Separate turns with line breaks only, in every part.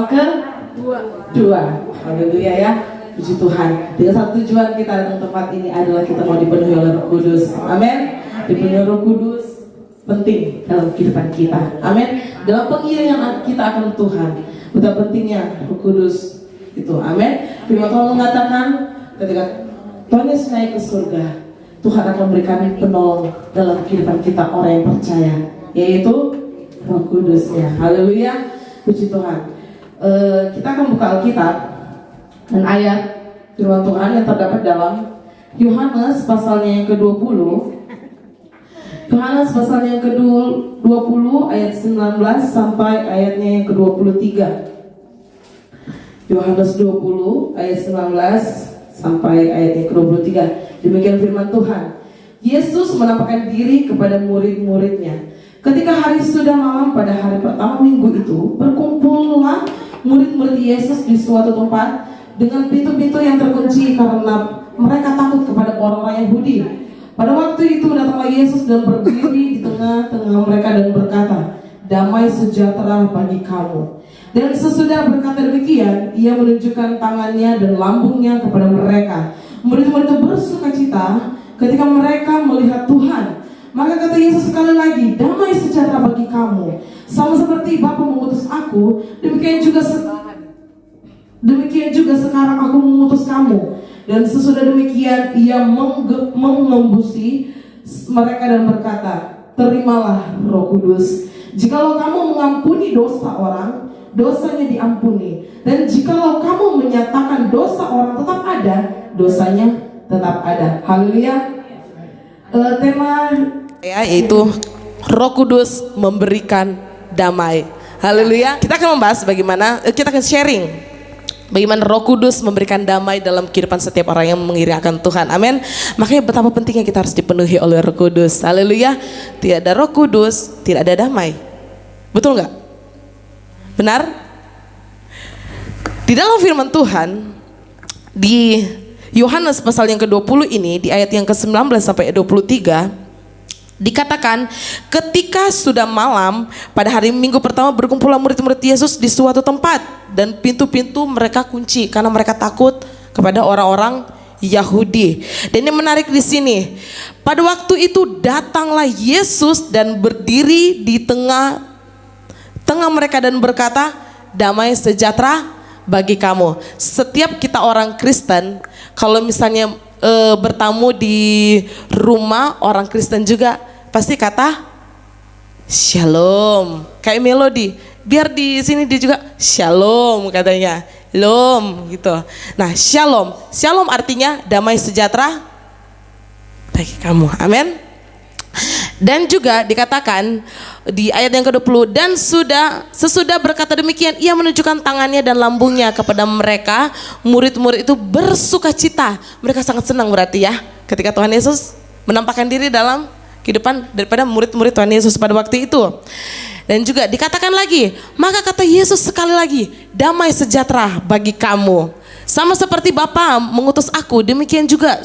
yang kedua. Haleluya ya. Puji Tuhan. Dengan satu tujuan kita datang tempat ini adalah kita mau dipenuhi oleh Roh Kudus. Amin. Dipenuhi Roh Kudus penting dalam kehidupan kita. Amin. Dalam pengiringan kita akan Tuhan, betapa pentingnya Roh Kudus itu. Amin. Firman Tuhan mengatakan ketika Tuhan Yesus naik ke surga, Tuhan akan memberikan penolong dalam kehidupan kita orang yang percaya, yaitu Roh Kudusnya. Haleluya. Puji Tuhan. Kita akan buka Alkitab dan ayat firman Tuhan yang terdapat dalam Yohanes pasalnya yang ke-20. Yohanes pasalnya yang ke-20 ayat 19 sampai ayatnya yang ke-23. Yohanes 20 ayat 19 sampai ayat yang ke-23. Demikian firman Tuhan. Yesus menampakkan diri kepada murid-muridnya. Ketika hari sudah malam pada hari pertama minggu itu, berkumpullah murid-murid Yesus di suatu tempat dengan pintu-pintu yang terkunci karena mereka takut kepada orang-orang Yahudi. Pada waktu itu datanglah Yesus dan berdiri di tengah-tengah mereka dan berkata, "Damai sejahtera bagi kamu." Dan sesudah berkata demikian, ia menunjukkan tangannya dan lambungnya kepada mereka. Murid-murid itu bersukacita ketika mereka melihat Tuhan. Maka kata Yesus sekali lagi, "Damai sejahtera bagi kamu. Sama seperti Bapa mengutus aku, demikian juga sekarang aku mengutus kamu." Dan sesudah demikian ia mengembusi mereka dan berkata, "Terimalah Roh Kudus. Jikalau kamu mengampuni dosa orang, dosanya diampuni. Dan jikalau kamu menyatakan dosa orang tetap ada, dosanya tetap ada." Haleluya. Tema yaitu Roh Kudus memberikan damai. Haleluya. Kita akan membahas bagaimana, kita akan sharing bagaimana Roh Kudus memberikan damai dalam kehidupan setiap orang yang mengiringkan Tuhan. Amin. Makanya betapa pentingnya kita harus dipenuhi oleh Roh Kudus. Haleluya. Tidak ada Roh Kudus, tidak ada damai. Betul nggak? Benar? Di dalam firman Tuhan di Yohanes pasal yang ke-20 ini, di ayat yang ke-19 sampai 23 dikatakan, ketika sudah malam pada hari minggu pertama berkumpullah murid-murid Yesus di suatu tempat dan pintu-pintu mereka kunci karena mereka takut kepada orang-orang Yahudi. Dan yang menarik di sini, pada waktu itu datanglah Yesus dan berdiri di tengah mereka dan berkata, "Damai sejahtera bagi kamu." Setiap kita orang Kristen, kalau misalnya bertamu di rumah orang Kristen juga pasti kata shalom, kayak melodi. Biar di sini dia juga shalom katanya, lom gitu. Nah, shalom artinya damai sejahtera bagi kamu. Amin. Dan juga dikatakan di ayat yang ke-20, dan sesudah berkata demikian ia menunjukkan tangannya dan lambungnya kepada mereka. Murid-murid itu bersukacita. Mereka sangat senang berarti ya ketika Tuhan Yesus menampakkan diri dalam kehidupan daripada murid-murid Tuhan Yesus pada waktu itu. Dan juga dikatakan lagi, maka kata Yesus sekali lagi, "Damai sejahtera bagi kamu. Sama seperti Bapa mengutus aku, demikian juga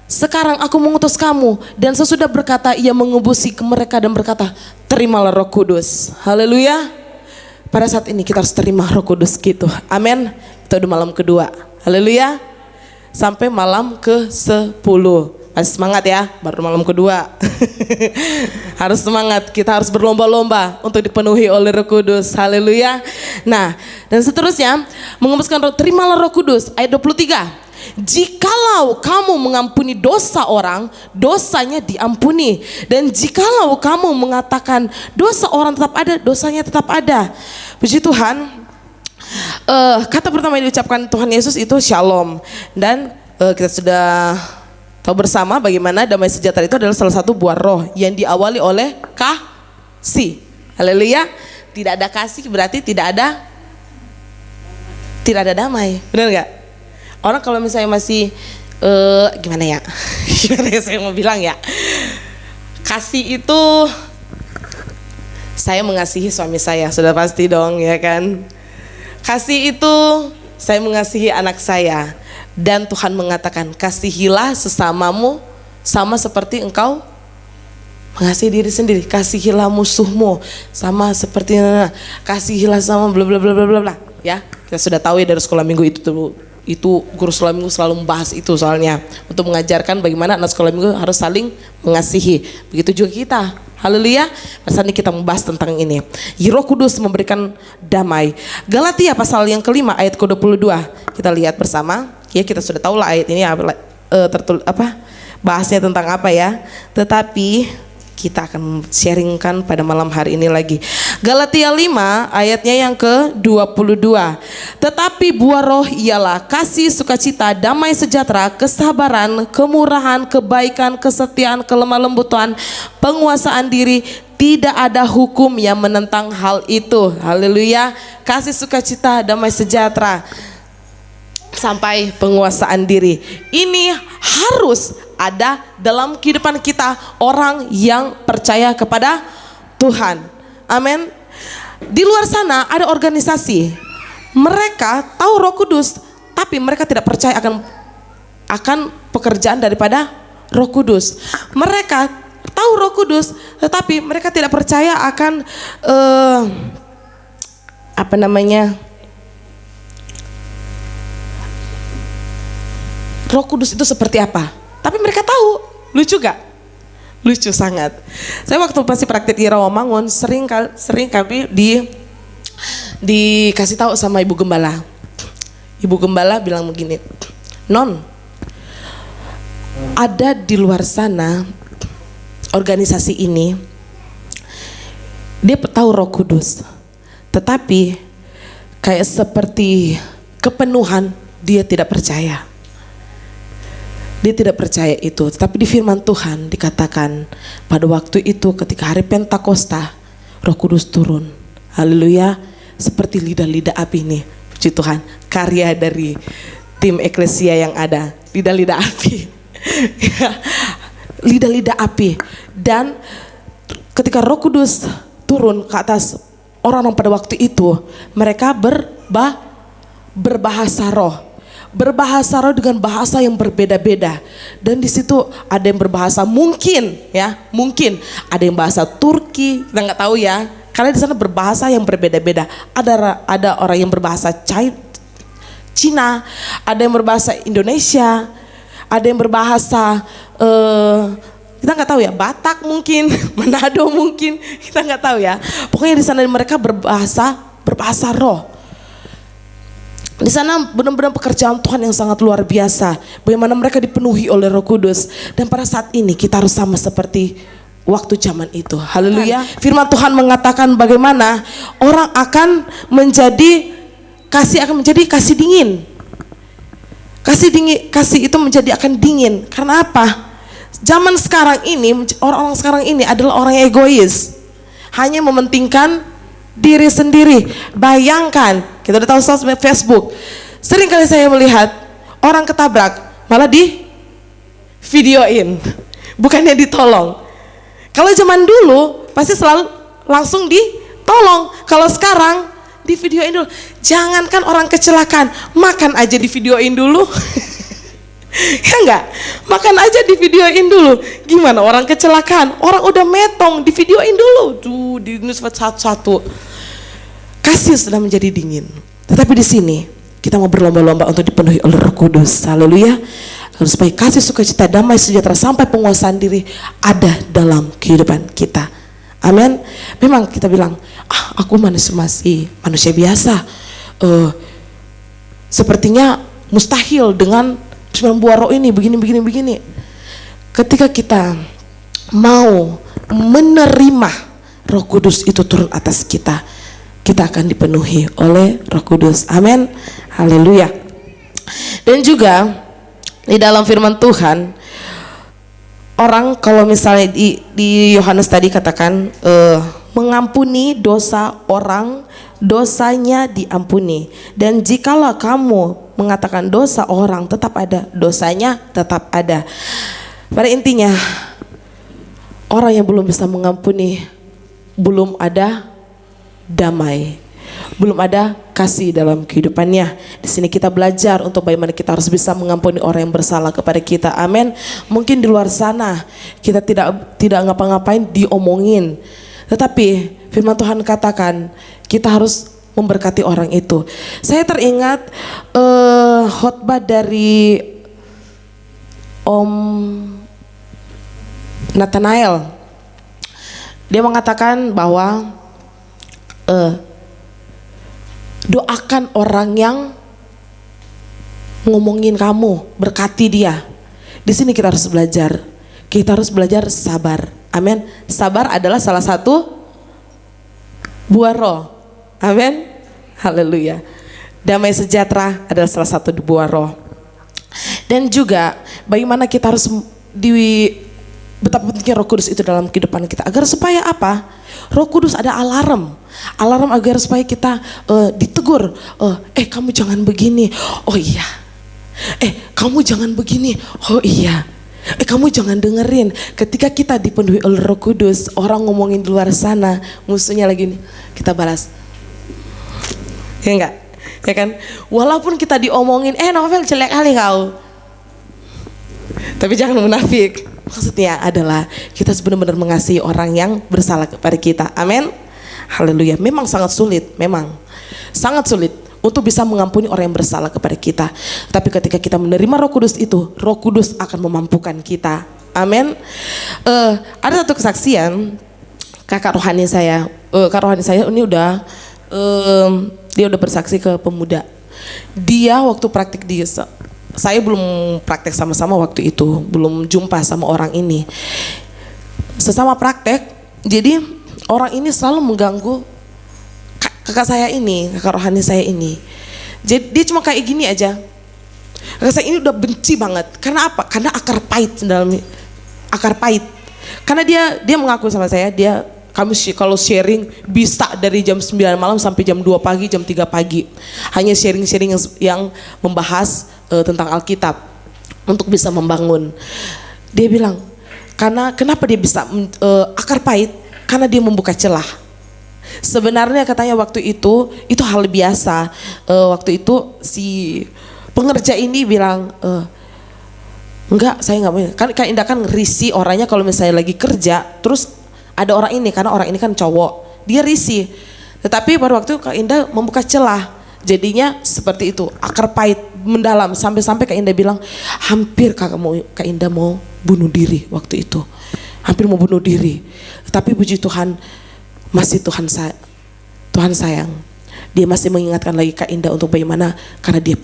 sekarang aku mengutus kamu." Dan sesudah berkata ia mengembusi ke mereka dan berkata, "Terimalah Roh Kudus." Haleluya. Pada saat ini kita harus terima Roh Kudus gitu. Amin. Itu udah malam kedua. Haleluya. Sampai malam ke-10. Masih semangat ya, baru malam kedua. Harus semangat, kita harus berlomba-lomba untuk dipenuhi oleh Roh Kudus. Haleluya. Nah, dan seterusnya mengembuskan roh, terimalah Roh Kudus. Ayat 23. Jikalau kamu mengampuni dosa orang, dosanya diampuni. Dan jikalau kamu mengatakan dosa orang tetap ada, dosanya tetap ada. Puji Tuhan. Kata pertama yang diucapkan Tuhan Yesus itu shalom. Dan kita sudah tahu bersama bagaimana damai sejahtera itu adalah salah satu buah roh yang diawali oleh kasih. Haleluya. Tidak ada kasih berarti tidak ada damai. Benar gak? Orang kalau misalnya masih gimana ya? Gimana ya saya mau bilang ya? Kasih itu, saya mengasihi suami saya, sudah pasti dong ya kan? Kasih itu saya mengasihi anak saya. Dan Tuhan mengatakan, kasihilah sesamamu sama seperti engkau mengasihi diri sendiri. Kasihilah musuhmu sama seperti, kasihilah sama bla bla bla bla bla. ya. Kita sudah tahu ya dari sekolah minggu itu guru sekolah minggu selalu membahas itu soalnya untuk mengajarkan bagaimana anak sekolah minggu harus saling mengasihi. Begitu juga kita. Haleluya. Pasal ini kita membahas tentang ini. Roh Kudus memberikan damai. Galatia pasal yang kelima ayat ke-22. Kita lihat bersama. Ya, kita sudah tahu lah ayat ini bahasnya tentang apa ya. Tetapi kita akan sharingkan pada malam hari ini lagi. Galatia 5 ayatnya yang ke-22. Tetapi buah roh ialah kasih, sukacita, damai sejahtera, kesabaran, kemurahan, kebaikan, kesetiaan, kelemah lembutan, penguasaan diri. Tidak ada hukum yang menentang hal itu. Haleluya. Kasih, sukacita, damai sejahtera, sampai penguasaan diri. Ini harus ada dalam kehidupan kita orang yang percaya kepada Tuhan. Amin. Di luar sana ada organisasi. Mereka tahu Roh Kudus, tapi mereka tidak percaya akan pekerjaan daripada Roh Kudus. Mereka tahu Roh Kudus, tetapi mereka tidak percaya akan Roh Kudus itu seperti apa. Tapi mereka tahu. Lucu gak? Lucu sangat. Saya waktu masih praktik di Rawamangun sering kami dikasih tahu sama Ibu Gembala. Ibu Gembala bilang begini, Non, ada di luar sana organisasi ini, dia tahu Roh Kudus, tetapi kayak seperti kepenuhan dia tidak percaya. Dia tidak percaya itu. Tetapi di firman Tuhan dikatakan pada waktu itu ketika hari Pentakosta, Roh Kudus turun. Haleluya. Seperti lidah-lidah api nih. Puji Tuhan. Karya dari tim eklesia yang ada. Lidah-lidah api. Lidah-lidah api. Dan ketika Roh Kudus turun ke atas orang-orang pada waktu itu, mereka berbahasa roh. Berbahasa roh dengan bahasa yang berbeda-beda. Dan di situ ada yang berbahasa mungkin ada yang bahasa Turki, kita nggak tahu ya, karena di sana berbahasa yang berbeda-beda. Ada orang yang berbahasa Cina, ada yang berbahasa Indonesia, ada yang berbahasa kita nggak tahu ya, Batak mungkin, Manado mungkin, kita nggak tahu ya. Pokoknya di sana mereka berbahasa roh. Di sana benar-benar pekerjaan Tuhan yang sangat luar biasa. Bagaimana mereka dipenuhi oleh Roh Kudus. Dan pada saat ini kita harus sama seperti waktu zaman itu. Haleluya. Firman Tuhan mengatakan bagaimana orang akan menjadi kasih dingin. Kasih itu menjadi akan dingin. Karena apa? Zaman sekarang ini, orang-orang sekarang ini adalah orang yang egois. Hanya mementingkan diri sendiri. Bayangkan, kita udah tahu sosmed Facebook. Sering kali saya melihat orang ketabrak malah di videoin, bukannya ditolong. Kalau zaman dulu pasti selalu langsung ditolong. Kalau sekarang di videoin dulu. Jangankan orang kecelakaan, makan aja di videoin dulu. Ya enggak? Makan aja di videoin dulu. Gimana orang kecelakaan? Orang udah metong, di videoin dulu. Tuh, di news satu-satu. Kasih sudah menjadi dingin. Tetapi di sini kita mau berlomba-lomba untuk dipenuhi oleh Roh Kudus. Haleluya. Supaya kasih, sukacita, damai sejahtera sampai penguasaan diri ada dalam kehidupan kita. Amin. Memang kita bilang, aku masih manusia biasa. Sepertinya mustahil dengan 9 buah roh ini begini. Ketika kita mau menerima Roh Kudus itu turun atas kita, kita akan dipenuhi oleh Roh Kudus. Amin. Haleluya. Dan juga di dalam firman Tuhan, orang kalau misalnya di Yohanes tadi katakan mengampuni dosa orang, dosanya diampuni. Dan jikalau kamu mengatakan dosa orang tetap ada, dosanya tetap ada. Pada intinya orang yang belum bisa mengampuni, belum ada damai, belum ada kasih dalam kehidupannya. Di sini kita belajar untuk bagaimana kita harus bisa mengampuni orang yang bersalah kepada kita. Amin. Mungkin di luar sana kita tidak ngapa-ngapain diomongin, tetapi firman Tuhan katakan kita harus memberkati orang itu. Saya teringat khotbah dari Om Nathanael. Dia mengatakan bahwa doakan orang yang ngomongin kamu, berkati dia. Di sini kita harus belajar. Kita harus belajar sabar. Amin. Sabar adalah salah satu buah roh. Amin. Haleluya. Damai sejahtera adalah salah satu buah roh. Dan juga bagaimana kita harus betapa pentingnya Roh Kudus itu dalam kehidupan kita, agar supaya apa? Roh Kudus ada alarm agar supaya kita ditegur. Kamu jangan begini. Oh iya. Kamu jangan begini. Oh iya. Kamu jangan dengerin. Ketika kita dipenuhi oleh Roh Kudus, orang ngomongin di luar sana, musuhnya lagi nih, kita balas. Ya enggak? Ya kan? Walaupun kita diomongin, Novel jelek kali kau. Tapi jangan munafik. Maksudnya adalah kita benar-benar mengasihi orang yang bersalah kepada kita. Amin. Haleluya. Memang sangat sulit, memang sangat sulit untuk bisa mengampuni orang yang bersalah kepada kita. Tapi ketika kita menerima Roh Kudus itu, Roh Kudus akan memampukan kita. Amin. Ada satu kesaksian kakak rohani saya. Kak rohani saya ini dia udah bersaksi ke pemuda. Dia waktu praktik di saya belum praktek sama-sama waktu itu, belum jumpa sama orang ini. Sesama praktek, jadi orang ini selalu mengganggu kakak saya ini, kakak rohani saya ini. Jadi dia cuma kayak gini aja. Kakak saya ini udah benci banget. Karena apa? Karena akar pahit dalam akar pahit. Karena dia mengaku sama saya, kami kalau sharing bisa dari jam 9 malam sampai jam 2 pagi, jam 3 pagi. Hanya sharing-sharing yang membahas tentang Alkitab untuk bisa membangun. Dia bilang, kenapa dia bisa akar pahit? Karena dia membuka celah. Sebenarnya katanya waktu itu hal biasa. Waktu itu si pengerja ini bilang, enggak, saya enggak mau. Kan Kak Indah kan risih orangnya kalau misalnya lagi kerja, terus ada orang ini, karena orang ini kan cowok, dia risih. Tetapi pada waktu Kak Indah membuka celah, jadinya seperti itu, akar pahit mendalam sampai Kak Indah bilang hampir Kak Indah mau bunuh diri waktu itu, hampir mau bunuh diri. Tapi puji Tuhan, masih Tuhan sayang, dia masih mengingatkan lagi Kak Indah untuk bagaimana, karena dia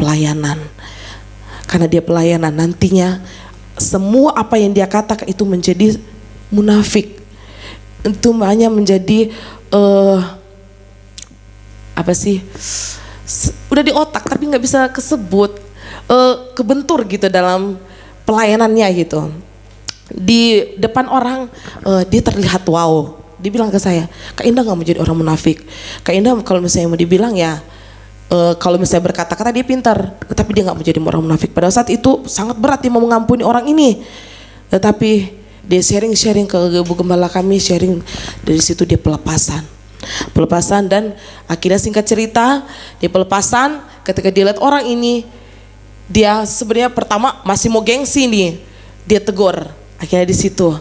pelayanan, nantinya semua apa yang dia katakan itu menjadi munafik. Itu hanya menjadi udah di otak tapi nggak bisa kesebut, kebentur gitu dalam pelayanannya gitu. Di depan orang dia terlihat wow. Dia bilang ke saya, Kak Indah nggak mau jadi orang munafik. Kak Indah kalau misalnya mau dibilang ya, kalau misalnya berkata-kata dia pintar, tapi dia nggak mau jadi orang munafik. Pada saat itu sangat berat dia mau mengampuni orang ini, tetapi dia sharing ke Bu Gembala kami, sharing dari situ dia pelepasan dan akhirnya singkat cerita dia pelepasan. Ketika dia lihat orang ini, dia sebenarnya pertama masih mau gengsi nih, dia tegur. Akhirnya di situ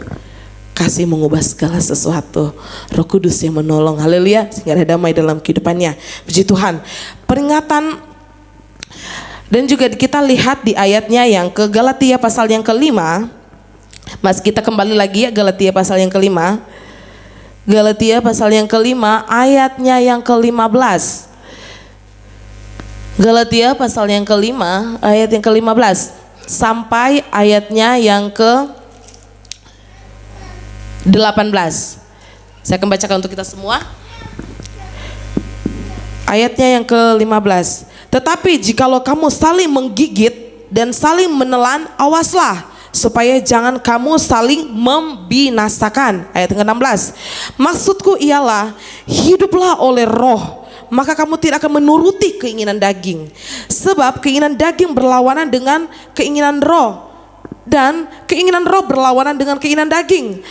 kasih mengubah segala sesuatu, Roh Kudus yang menolong, haleluya, sehingga ada damai dalam kehidupannya. Puji Tuhan. Peringatan. Dan juga kita lihat di ayatnya yang ke Galatia pasal yang kelima. Mas, kita kembali lagi ya, Galatia pasal yang kelima. Galatia pasal yang kelima ayatnya yang ke-15. Galatia pasal yang kelima ayat yang ke-15 sampai ayatnya yang ke-18. Saya akan bacakan untuk kita semua. Ayatnya yang ke-15. Tetapi jikalau kamu saling menggigit dan saling menelan, awaslah supaya jangan kamu saling membinasakan. Ayat ke-16. Maksudku ialah hiduplah oleh roh, maka kamu tidak akan menuruti keinginan daging. Sebab keinginan daging berlawanan dengan keinginan roh, dan keinginan roh berlawanan dengan keinginan daging.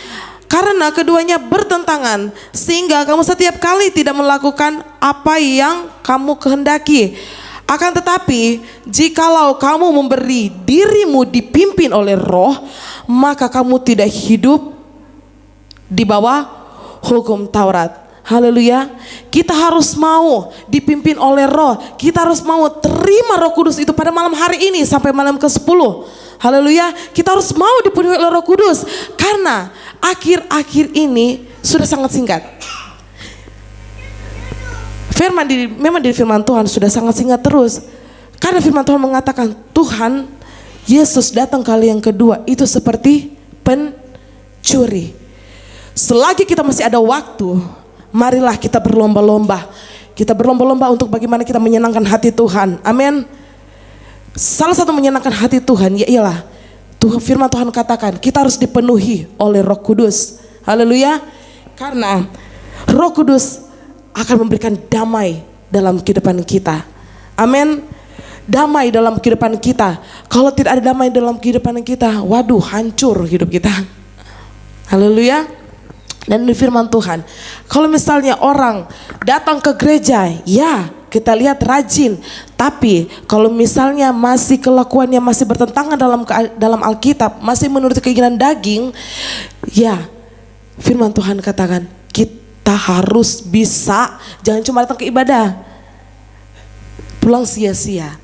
Karena keduanya bertentangan, sehingga kamu setiap kali tidak melakukan apa yang kamu kehendaki. Akan tetapi jikalau kamu memberi dirimu dipimpin oleh roh, maka kamu tidak hidup di bawah hukum Taurat. Haleluya. Kita harus mau dipimpin oleh Roh. Kita harus mau terima Roh Kudus itu pada malam hari ini sampai malam ke-10. Haleluya. Kita harus mau dipenuhi oleh Roh Kudus karena akhir-akhir ini sudah sangat singkat. Memang di firman Tuhan sudah sangat singkat terus. Karena firman Tuhan mengatakan Tuhan Yesus datang kali yang kedua itu seperti pencuri. Selagi kita masih ada waktu, marilah kita berlomba-lomba. Kita berlomba-lomba untuk bagaimana kita menyenangkan hati Tuhan. Amin. Salah satu menyenangkan hati Tuhan ialah firman Tuhan katakan kita harus dipenuhi oleh Roh Kudus. Haleluya. Karena Roh Kudus akan memberikan damai dalam kehidupan kita. Amin. Damai dalam kehidupan kita. Kalau tidak ada damai dalam kehidupan kita, waduh, hancur hidup kita. Haleluya. Dan di firman Tuhan, kalau misalnya orang datang ke gereja, ya kita lihat rajin, tapi kalau misalnya masih kelakuannya masih bertentangan dalam Alkitab, masih menurut keinginan daging, ya firman Tuhan katakan kita harus bisa, jangan cuma datang ke ibadah pulang sia-sia.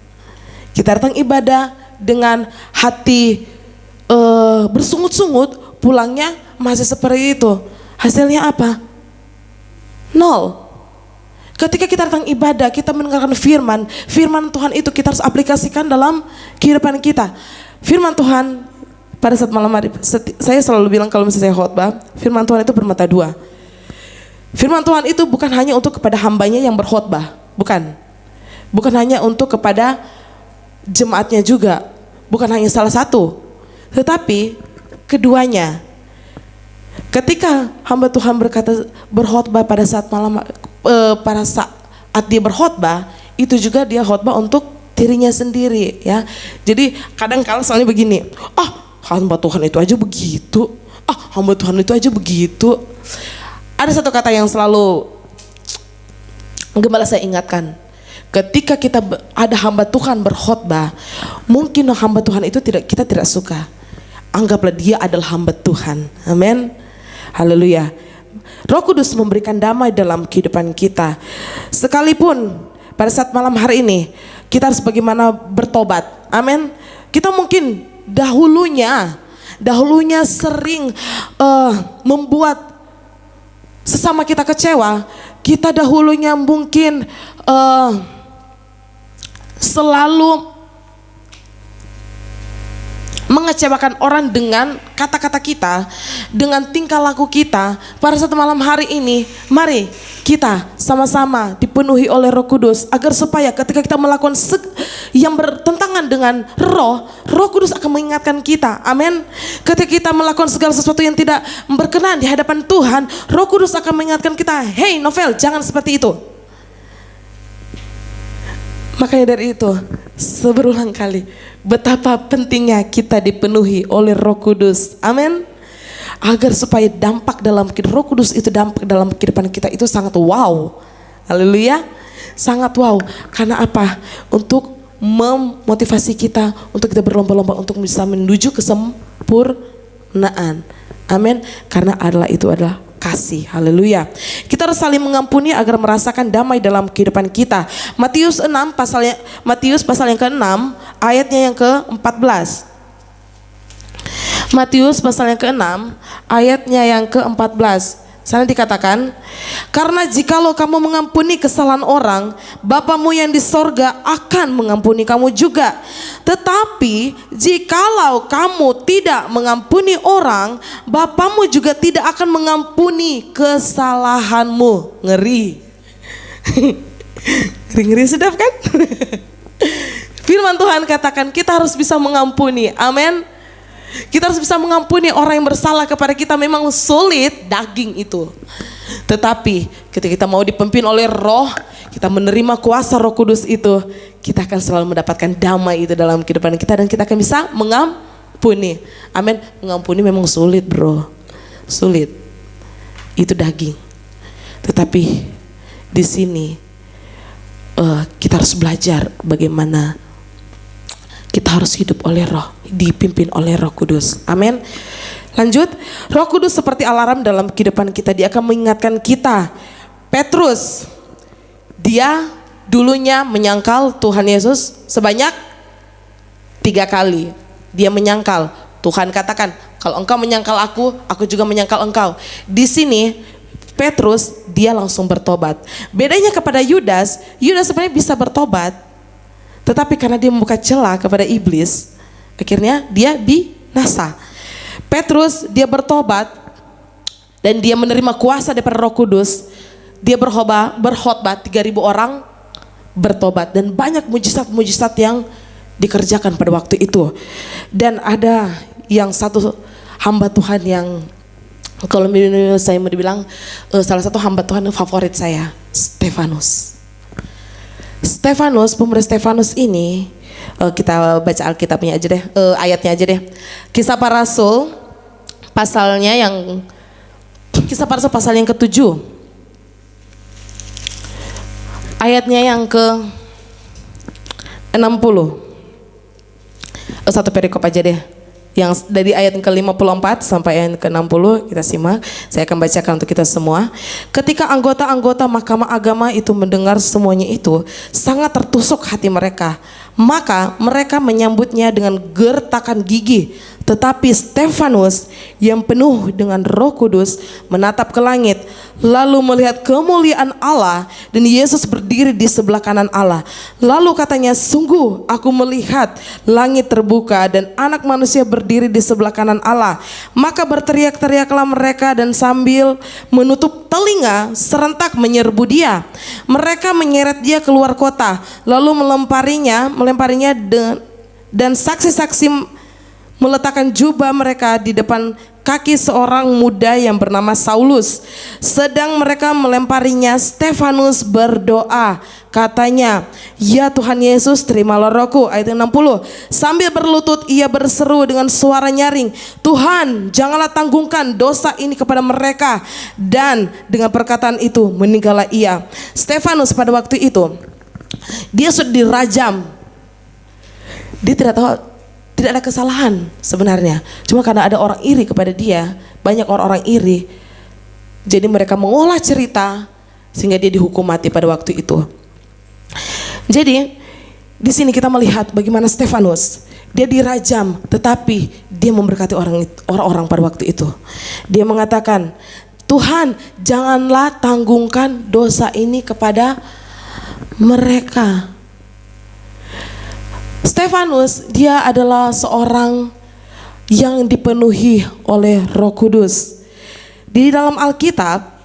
Kita datang ibadah dengan hati bersungut-sungut, pulangnya masih seperti itu. Hasilnya apa? Nol. Ketika kita datang ibadah, kita mendengarkan firman Tuhan itu kita harus aplikasikan dalam kehidupan kita. Firman Tuhan pada saat malam hari, saya selalu bilang kalau misalnya saya khotbah, firman Tuhan itu bermata dua. Firman Tuhan itu bukan hanya untuk kepada hambanya yang berkhotbah, bukan hanya untuk kepada jemaatnya juga, bukan hanya salah satu, tetapi keduanya. Ketika hamba Tuhan berkhotbah pada saat pada saat dia berkhotbah, itu juga dia khotbah untuk dirinya sendiri, ya. Jadi kadang kala soalnya begini, hamba Tuhan itu aja begitu, hamba Tuhan itu aja begitu. Ada satu kata yang selalu gembala saya ingatkan, ketika kita ada hamba Tuhan berkhotbah, mungkin hamba Tuhan itu kita tidak suka, anggaplah dia adalah hamba Tuhan. Amin. Haleluya. Roh Kudus memberikan damai dalam kehidupan kita. Sekalipun pada saat malam hari ini kita harus bagaimana bertobat. Amin. Kita mungkin dahulunya sering membuat sesama kita kecewa. Kita dahulunya mungkin selalu mengecewakan orang dengan kata-kata kita, dengan tingkah laku kita. Pada saat malam hari ini, mari kita sama-sama dipenuhi oleh Roh Kudus, agar supaya ketika kita melakukan yang bertentangan dengan Roh Kudus akan mengingatkan kita. Amin. Ketika kita melakukan segala sesuatu yang tidak berkenan di hadapan Tuhan, Roh Kudus akan mengingatkan kita, hey Novel, jangan seperti itu. Makanya dari itu, seberulang kali, betapa pentingnya kita dipenuhi oleh Roh Kudus. Amin. Agar supaya dampak dalam Roh Kudus itu, dampak dalam kehidupan kita itu sangat wow. Haleluya. Sangat wow. Karena apa? Untuk memotivasi kita, untuk kita berlomba-lomba untuk bisa menuju kesempurnaan. Amin. Karena itu adalah kasih. Haleluya. Kita harus saling mengampuni agar merasakan damai dalam kehidupan kita. Matius pasal yang ke-6 ayatnya yang ke-14. Matius pasal yang ke-6 ayatnya yang ke-14. Sana dikatakan, karena jikalau kamu mengampuni kesalahan orang, Bapamu yang di sorga akan mengampuni kamu juga. Tetapi jikalau kamu tidak mengampuni orang, Bapamu juga tidak akan mengampuni kesalahanmu. Ngeri. Ngeri sedap kan? Firman Tuhan katakan kita harus bisa mengampuni. Amin. Kita harus bisa mengampuni orang yang bersalah kepada kita. Memang sulit daging itu, tetapi ketika kita mau dipimpin oleh Roh, kita menerima kuasa Roh Kudus itu, kita akan selalu mendapatkan damai itu dalam kehidupan kita, dan kita akan bisa mengampuni. Amin. Mengampuni memang sulit, bro, sulit. Itu daging. Tetapi di sini kita harus belajar bagaimana kita harus hidup oleh Roh, dipimpin oleh Roh Kudus. Amin. Lanjut, Roh Kudus seperti alarm dalam kehidupan kita. Dia akan mengingatkan kita Petrus, dia dulunya menyangkal Tuhan Yesus sebanyak 3 kali. Dia menyangkal. Tuhan katakan, kalau engkau menyangkal aku juga menyangkal engkau. Di sini Petrus dia langsung bertobat. Bedanya kepada Yudas, Yudas sebenarnya bisa bertobat, tetapi karena dia membuka celah kepada iblis, akhirnya dia binasa. Petrus dia bertobat dan dia menerima kuasa daripada Roh Kudus. Dia berkhotbah 3.000 orang bertobat dan banyak mujizat-mujizat yang dikerjakan pada waktu itu. Dan ada yang satu hamba Tuhan yang kalau saya mau dibilang salah satu hamba Tuhan yang favorit saya, Stefanus. Pemuda Stefanus ini kita baca Alkitabnya aja deh, ayatnya aja deh. Kisah Para Rasul pasal yang ke-7. Ayatnya yang ke-60. Satu perikop aja deh. Yang dari ayat ke-54 sampai ayat ke-60 kita simak. Saya akan bacakan untuk kita semua. Ketika anggota-anggota Mahkamah Agama itu mendengar semuanya itu, sangat tertusuk hati mereka. Maka mereka menyambutnya dengan gertakan gigi. Tetapi Stefanus yang penuh dengan Roh Kudus menatap ke langit, lalu melihat kemuliaan Allah dan Yesus berdiri di sebelah kanan Allah. Lalu katanya, sungguh aku melihat langit terbuka dan Anak Manusia berdiri di sebelah kanan Allah. Maka berteriak-teriaklah mereka dan sambil menutup telinga serentak menyerbu dia. Mereka menyeret dia keluar kota, lalu melemparinya dan saksi-saksi meletakkan jubah mereka di depan kaki seorang muda yang bernama Saulus. Sedang mereka melemparinya, Stefanus berdoa, katanya, ya Tuhan Yesus, terimalah rohku. Ayat 60. Sambil berlutut ia berseru dengan suara nyaring, Tuhan, janganlah tanggungkan dosa ini kepada mereka. Dan dengan perkataan itu meninggallah ia. Stefanus pada waktu itu dia sudah dirajam. Dia tidak ada kesalahan sebenarnya, cuma karena ada orang iri kepada dia, banyak orang-orang iri, jadi mereka mengolah cerita sehingga dia dihukum mati pada waktu itu. Jadi di sini kita melihat bagaimana Stefanus, dia dirajam, tetapi dia memberkati orang-orang pada waktu itu. Dia mengatakan, Tuhan, janganlah tanggungkan dosa ini kepada mereka. Stefanus dia adalah seorang yang dipenuhi oleh Roh Kudus. Di dalam Alkitab,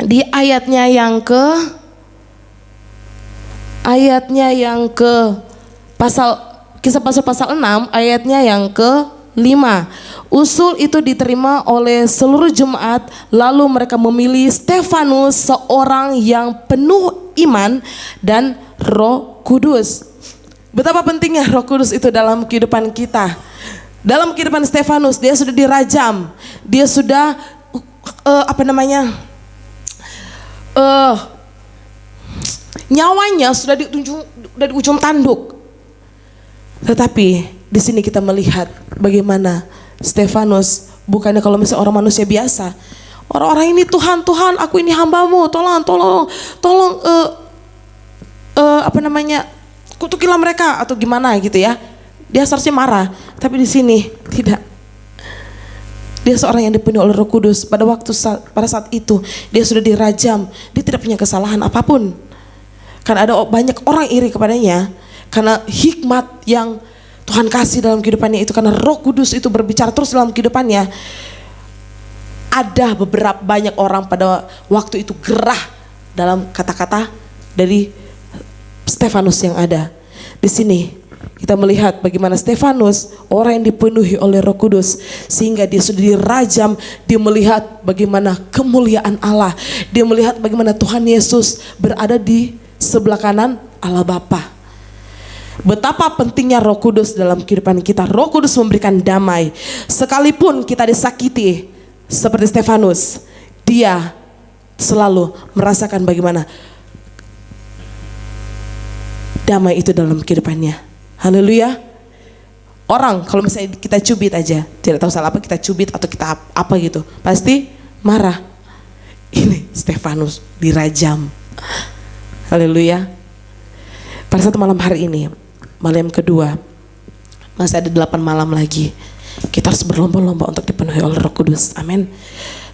di ayatnya yang ke Kisah pasal 6 ayatnya yang ke-5. Usul itu diterima oleh seluruh jemaat, lalu mereka memilih Stefanus seorang yang penuh iman dan Roh Kudus. Betapa pentingnya Roh Kudus itu dalam kehidupan kita. Dalam kehidupan Stefanus, dia sudah dirajam, dia sudah nyawanya sudah di ujung tanduk. Tetapi di sini kita melihat bagaimana Stefanus bukannya kalau misalnya orang manusia biasa, orang-orang ini Tuhan, aku ini hambamu, tolong kutukilah mereka atau gimana gitu ya. Dia seharusnya marah, tapi di sini tidak. Dia seorang yang dipenuhi oleh Roh Kudus. Pada saat itu dia sudah dirajam, dia tidak punya kesalahan apapun. Karena ada banyak orang iri kepadanya, karena hikmat yang Tuhan kasih dalam kehidupannya itu, karena Roh Kudus itu berbicara terus dalam kehidupannya. Ada banyak orang pada waktu itu gerah dalam kata-kata dari Stefanus yang ada. Di sini kita melihat bagaimana Stefanus orang yang dipenuhi oleh Roh Kudus, sehingga dia sudah dirajam. Dia melihat bagaimana kemuliaan Allah, dia melihat bagaimana Tuhan Yesus berada di sebelah kanan Allah Bapa. Betapa pentingnya Roh Kudus dalam kehidupan kita. Roh Kudus memberikan damai. Sekalipun kita disakiti seperti Stefanus, dia selalu merasakan bagaimana damai itu dalam kehidupannya. Haleluya. Orang kalau misalnya kita cubit aja, tidak tahu salah apa, kita cubit atau kita apa gitu, pasti marah. ini Stefanus dirajam. Haleluya. Pada satu malam hari ini, malam kedua, masih ada 8 malam lagi. Kita harus berlomba-lomba untuk dipenuhi oleh Roh Kudus. Amin.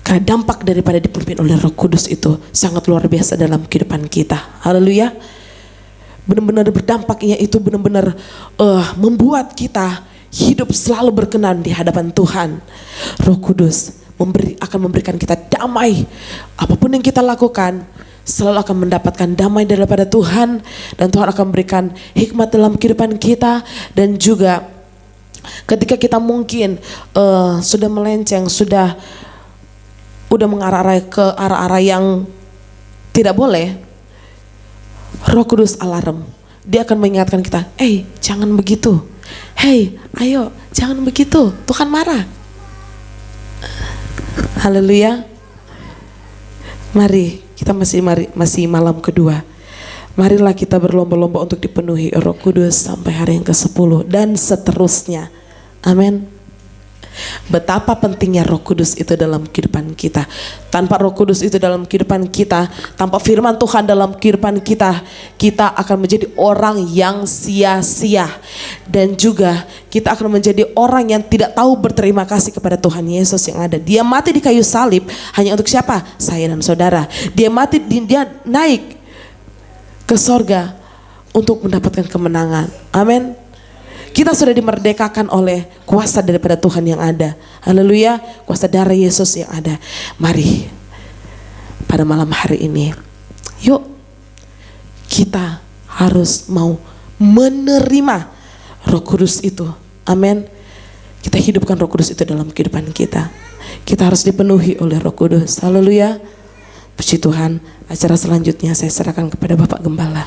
Karena dampak daripada dipimpin oleh Roh Kudus itu sangat luar biasa dalam kehidupan kita. Haleluya. Benar-benar berdampaknya itu benar-benar membuat kita hidup selalu berkenan di hadapan Tuhan. Roh Kudus akan memberikan kita damai. Apapun yang kita lakukan, selalu akan mendapatkan damai daripada Tuhan. Dan Tuhan akan memberikan hikmat dalam kehidupan kita. Dan juga ketika kita mungkin sudah melenceng, udah mengarah ke arah-arah yang tidak boleh, Roh Kudus alarm. Dia akan mengingatkan kita, jangan begitu. Ayo jangan begitu, Tuhan marah. Haleluya. Mari kita masih malam kedua. Marilah kita berlomba-lomba untuk dipenuhi Roh Kudus sampai hari yang ke-10 dan seterusnya. Amin. Betapa pentingnya Roh Kudus itu dalam kehidupan kita. Tanpa Roh Kudus itu dalam kehidupan kita, tanpa firman Tuhan dalam kehidupan kita, kita akan menjadi orang yang sia-sia. Dan juga kita akan menjadi orang yang tidak tahu berterima kasih kepada Tuhan Yesus yang ada. Dia mati di kayu salib hanya untuk siapa? Saya dan saudara. Dia naik ke sorga untuk mendapatkan kemenangan. Amin. Kita sudah dimerdekakan oleh kuasa daripada Tuhan yang ada. Haleluya. Kuasa darah Yesus yang ada. Mari pada malam hari ini, yuk kita harus mau menerima Roh Kudus itu. Amin. Kita hidupkan Roh Kudus itu dalam kehidupan kita. Kita harus dipenuhi oleh Roh Kudus. Haleluya. Puji Tuhan. Acara selanjutnya saya serahkan kepada Bapak Gembala.